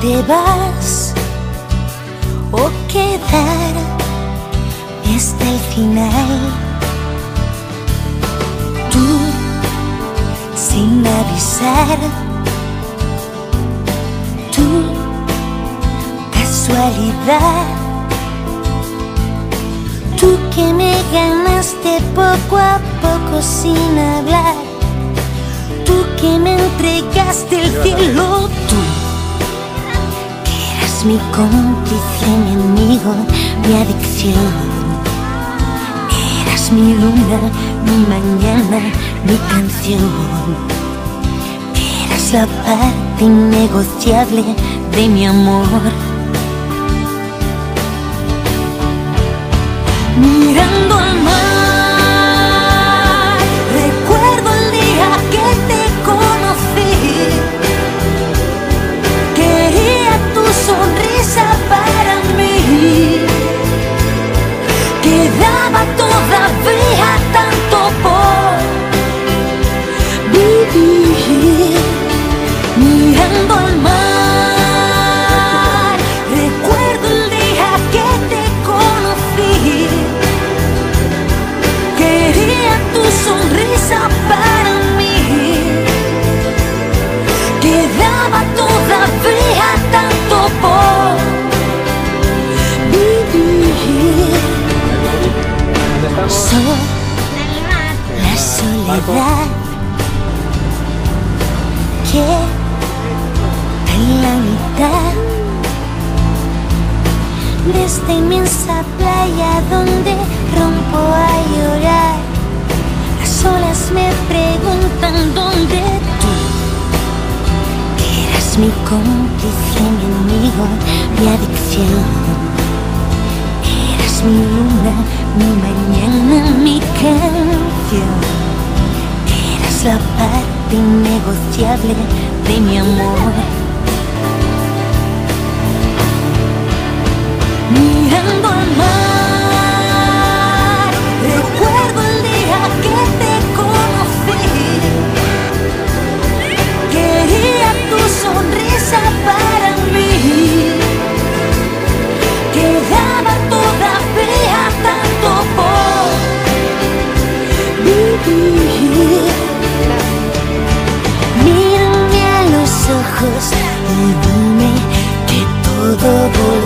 te vas o quedar hasta el final. Tú, sin avisar, tú, casualidad, tú que me ganaste poco a poco sin hablar, tú que me entregaste el cielo, tú que eras mi cómplice, mi amigo, mi adicción. Eras mi luna, mi mañana, mi canción. Eras la parte innegociable de mi amor. Mirando al mar, recuerdo el día que te conocí. Quería tu sonrisa para mí. Quedaba todavía tanto por vivir. Mirando al mar, recuerdo el día que te conocí. Quería tu sonrisa para mí. Quedaba todavía tanto por vivir. Soy la soledad que en la mitad de esta inmensa playa donde rompo a llorar. Las olas me preguntan dónde tú, que eras mi cómplice, mi amigo, mi adicción. Eras mi luna, mi mañana, mi canción. Eras la parte innegociable de mi amor. Mirando al mar, recuerdo el día que te conocí. Quería tu sonrisa para mí. Quedaba todavía tanto por vivir. Mírame a los ojos y dime que todo volverá.